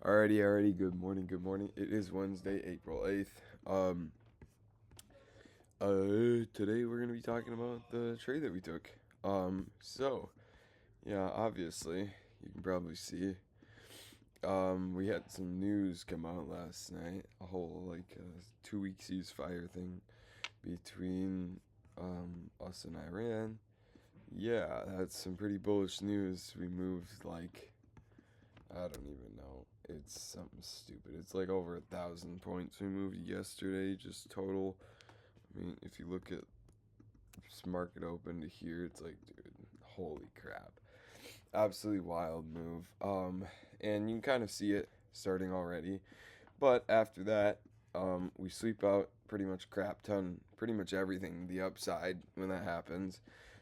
Alrighty. Good morning. It is Wednesday, April 8th. Today we're gonna be talking about the trade that we took. Yeah, obviously you can probably see. We had some news come out last night. A whole 2 week ceasefire thing between us and Iran. Yeah, that's some pretty bullish news. We moved I don't even know. It's something stupid. It's like over 1,000 points we moved yesterday, just total. I mean, if you look at this market open to here, it's like, dude, holy crap. Absolutely wild move. And you can kind of see it starting already. But after that, we sweep out pretty much crap ton, pretty much everything, the upside when that happens.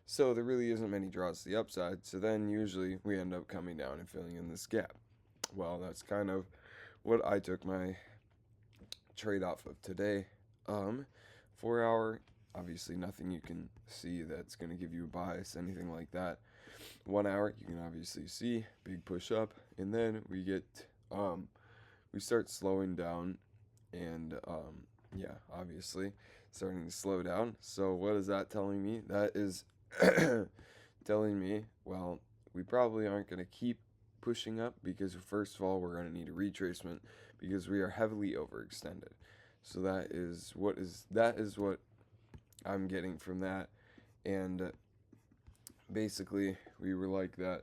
So there really isn't many draws to the upside. So then usually we end up coming down and filling in this gap. Well, that's kind of what I took my trade off of today. 4 hour, obviously nothing you can see that's going to give you a bias, anything like that. 1 hour, you can obviously see big push up, and then we start slowing down, and yeah, obviously starting to slow down. So what is that telling me? That is telling me, well, we probably aren't going to keep pushing up because first of all we're going to need a retracement because we are heavily overextended. So that is what I'm getting from that. And basically we were like that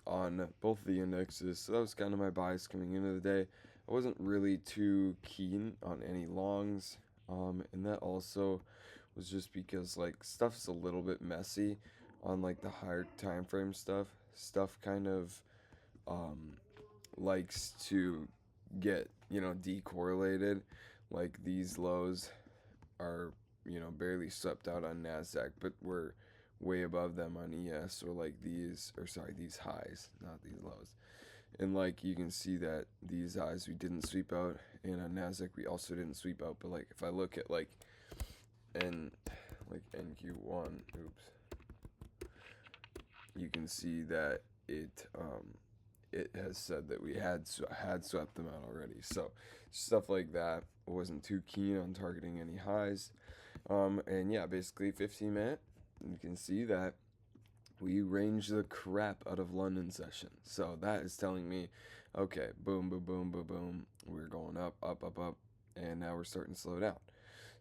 on both the indexes. So that was kind of my bias coming into the day. I wasn't really too keen on any longs. And that also was just because stuff's a little bit messy on the higher time frame stuff. Stuff kind of likes to get decorrelated. Like these lows are barely swept out on Nasdaq, but we're way above them on ES, or these highs, not these lows. And you can see that these highs we didn't sweep out, and on Nasdaq we also didn't sweep out. But if I look at N NQ1, oops, you can see that it has said that we had swept them out already. So stuff like that. I wasn't too keen on targeting any highs. And yeah, basically 15 minute, you can see that we ranged the crap out of London session. So that is telling me, okay, boom, boom, boom, boom, boom. We're going up, and now we're starting to slow down.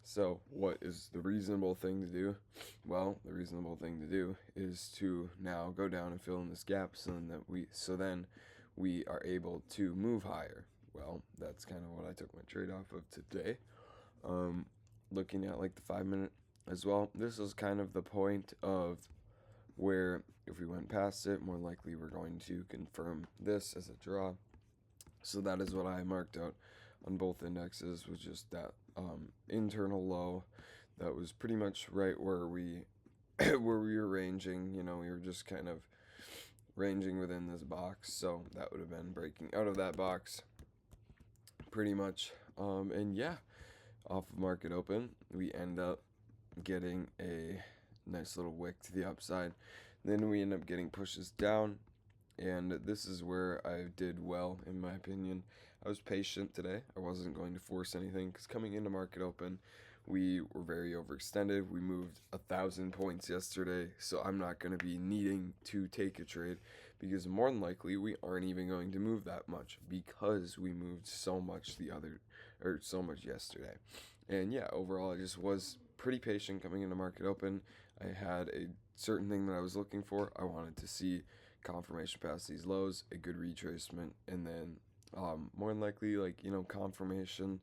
So what is the reasonable thing to do? Well, the reasonable thing to do is to now go down and fill in this gap so then we are able to move higher. Well, that's kind of what I took my trade off of today. Looking at the 5 minute as well. This is kind of the point of where if we went past it, more likely we're going to confirm this as a draw. So that is what I marked out on both indexes, was just that internal low that was pretty much right where we where we were ranging. We were just kind of ranging within this box, so that would have been breaking out of that box pretty much. And yeah, off of market open, we end up getting a nice little wick to the upside. Then we end up getting pushes down, and this is where I did well, in my opinion. I was patient today. I wasn't going to force anything because coming into market open, we were very overextended. We moved 1,000 points yesterday, so I'm not going to be needing to take a trade because more than likely we aren't even going to move that much because we moved so much so much yesterday. And yeah, overall, I just was pretty patient coming into market open. I had a certain thing that I was looking for. I wanted to see confirmation past these lows, a good retracement, and then more than likely confirmation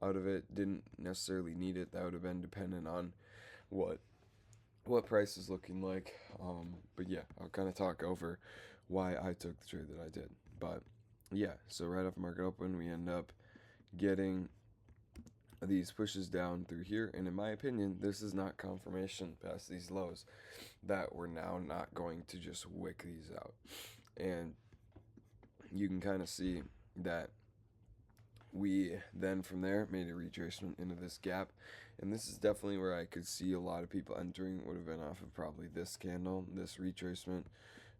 out of it. Didn't necessarily need it. That would have been dependent on what price is looking like. But yeah, I'll kind of talk over why I took the trade that I did. But yeah, so right off market open, we end up getting these pushes down through here, and in my opinion, this is not confirmation past these lows, that we're now not going to just wick these out. And you can kind of see that we then from there made a retracement into this gap, and this is definitely where I could see a lot of people entering. Would have been off of probably this candle, this retracement,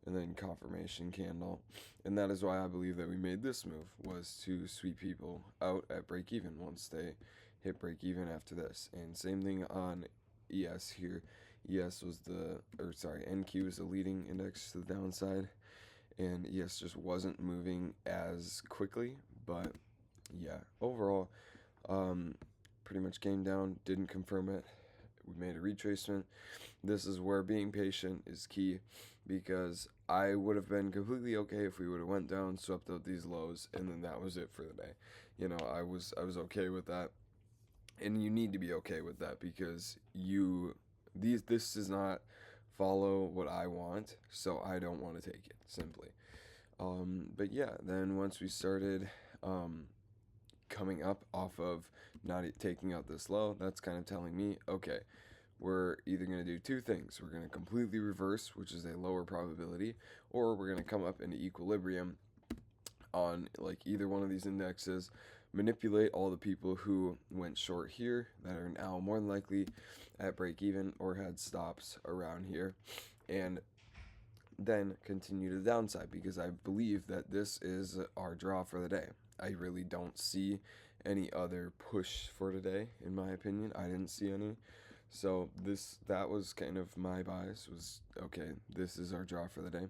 and then confirmation candle. And that is why I believe that we made this move, was to sweep people out at break even once they hit break even after this. And same thing on ES here. ES was NQ was the leading index to the downside, and ES just wasn't moving as quickly. But yeah, overall, um, pretty much came down, didn't confirm it. We made a retracement. This is where being patient is key, because I would have been completely okay if we would have went down, swept out these lows, and then that was it for the day. I was okay with that, and you need to be okay with that, because this does not follow what I want, so I don't want to take it simply. But yeah, then once we started coming up off of not taking out this low, that's kind of telling me, okay, we're either going to do two things. We're going to completely reverse, which is a lower probability, or we're going to come up into equilibrium on like either one of these indexes, manipulate all the people who went short here that are now more than likely at break even or had stops around here, and then continue to the downside, because I believe that this is our draw for the day. I really don't see any other push for today, in my opinion. I didn't see any. So that was kind of my bias, was okay, this is our draw for the day.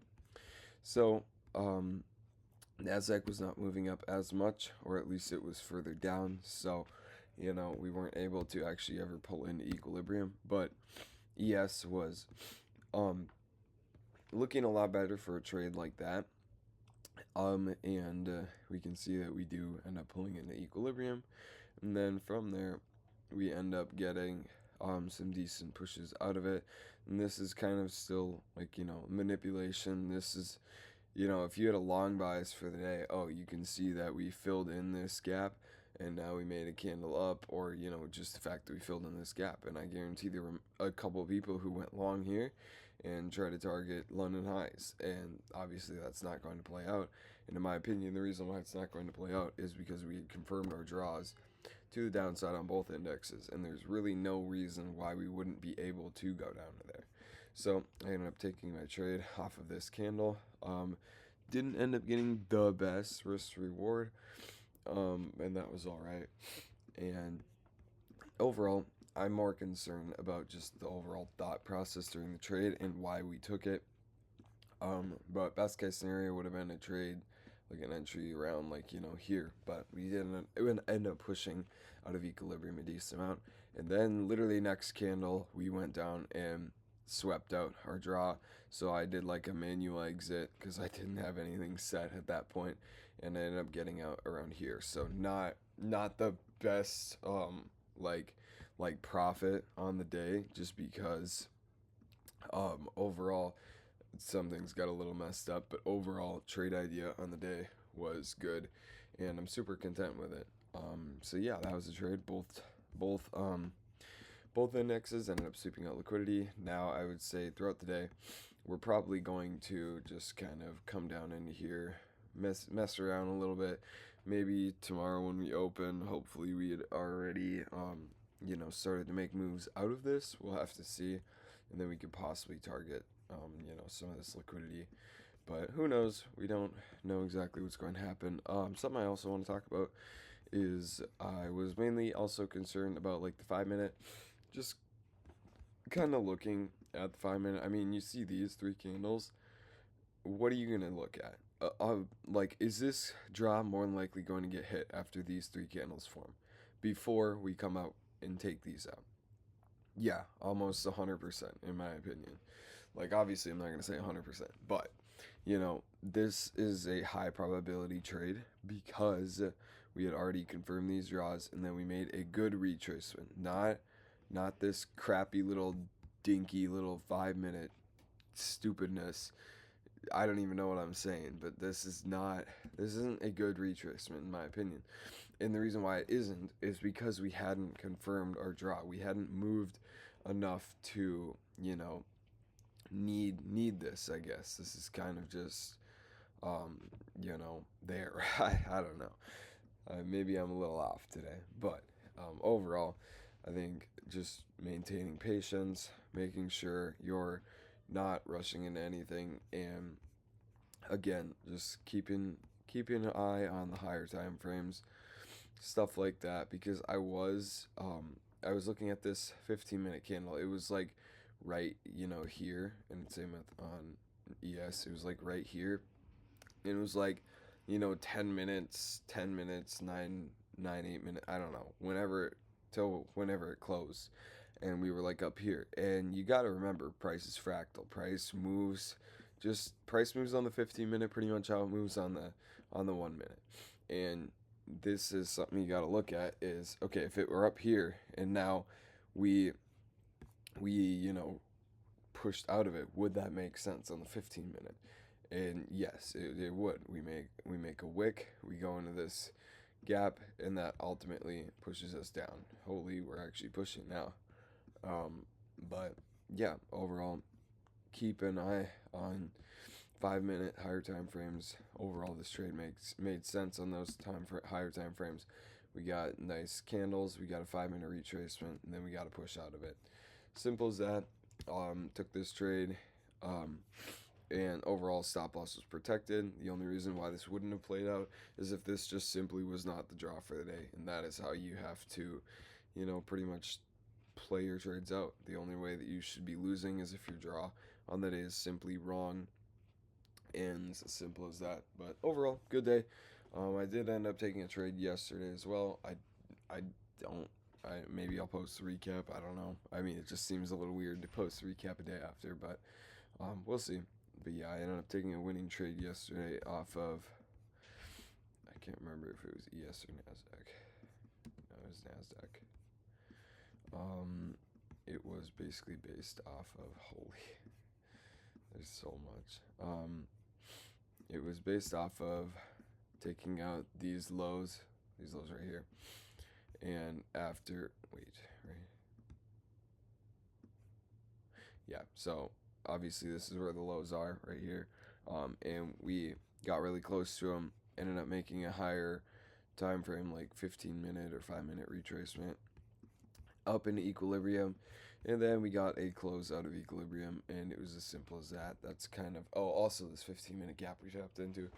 So Nasdaq was not moving up as much, or at least it was further down. So we weren't able to actually ever pull into equilibrium. But ES was looking a lot better for a trade like that. And we can see that we do end up pulling into equilibrium, and then from there we end up getting some decent pushes out of it. And this is kind of still like manipulation. This is if you had a long bias for the day, you can see that we filled in this gap, and now we made a candle up, or just the fact that we filled in this gap. And I guarantee there were a couple of people who went long here and try to target London highs, and obviously that's not going to play out. And in my opinion, the reason why it's not going to play out is because we had confirmed our draws to the downside on both indexes, and there's really no reason why we wouldn't be able to go down to there. So I ended up taking my trade off of this candle. Didn't end up getting the best risk reward, and that was all right. And overall, I'm more concerned about just the overall thought process during the trade and why we took it. But best case scenario would have been a trade, like an entry around here, but we didn't. It would end up pushing out of equilibrium a decent amount, and then literally next candle we went down and swept out our draw. So I did like a manual exit because I didn't have anything set at that point, and I ended up getting out around here. So not the best like profit on the day, just because overall some things got a little messed up, but overall trade idea on the day was good, and I'm super content with it. So yeah, that was a trade. Both indexes ended up sweeping out liquidity. Now I would say throughout the day, we're probably going to just kind of come down into here, mess around a little bit. Maybe tomorrow when we open, hopefully we had already started to make moves out of this. We'll have to see, and then we could possibly target some of this liquidity. But who knows? We don't know exactly what's going to happen. Something I also want to talk about is I was mainly also concerned about like the 5 minute, just kind of looking at the 5 minute. I mean, you see these three candles. What are you gonna look at? Like, is this draw more than likely going to get hit after these three candles form before we come out and take these out? Yeah, almost 100% in my opinion. Like, obviously, I'm not going to say 100%, but, this is a high probability trade because we had already confirmed these draws, and then we made a good retracement. Not this crappy little dinky little 5 minute stupidness. I don't even know what I'm saying, but this isn't a good retracement in my opinion. And the reason why it isn't is because we hadn't confirmed our draw. We hadn't moved enough to, need this, I guess. This is kind of just there. I don't know. Maybe I'm a little off today, but overall, I think just maintaining patience, making sure you're not rushing into anything, and again, just keeping an eye on the higher time frames, stuff like that, because I was looking at this 15-minute candle. It was like right, here, and same with on ES. It was like right here. And it was like, 10 minutes, 10 minutes, 8 minutes, I don't know, till whenever it closed. And we were like up here. And you got to remember, price is fractal. Price moves on the 15-minute, pretty much how it moves on the 1 minute. And this is something you got to look at is, okay, if it were up here and now we pushed out of it, would that make sense on the 15-minute? And yes, it would. We make a wick, we go into this gap, and that ultimately pushes us down. Holy, we're actually pushing now. But yeah, overall, keep an eye on 5 minute higher time frames. Overall, this trade made sense on those higher time frames. We got nice candles, we got a 5 minute retracement, and then we got to push out of it. Simple as that. Took this trade, and overall stop loss was protected. The only reason why this wouldn't have played out is if this just simply was not the draw for the day, and that is how you have to, pretty much play your trades out. The only way that you should be losing is if your draw on the day is simply wrong, and it's as simple as that. But overall, good day. I did end up taking a trade yesterday as well. I don't. Maybe I'll post a recap. I don't know. I mean, it just seems a little weird to post a recap a day after, but we'll see. But yeah, I ended up taking a winning trade yesterday off of. I can't remember if it was ES or Nasdaq. No, it was Nasdaq. It was basically based off of there's so much. It was based off of taking out these lows right here, and after right, yeah. So obviously this is where the lows are right here, and we got really close to them. Ended up making a higher time frame, like 15-minute or 5 minute retracement up into equilibrium, and then we got a close out of equilibrium, and it was as simple as that. That's kind of also this 15-minute gap we tapped into,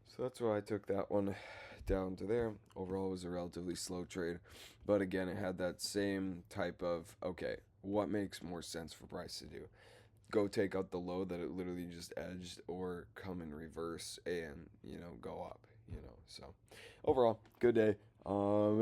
so that's why I took that one down to there. Overall, it was a relatively slow trade, but again, it had that same type of, okay, what makes more sense for price to do? Go take out the low that it literally just edged, or come in reverse and go up. So overall, good day.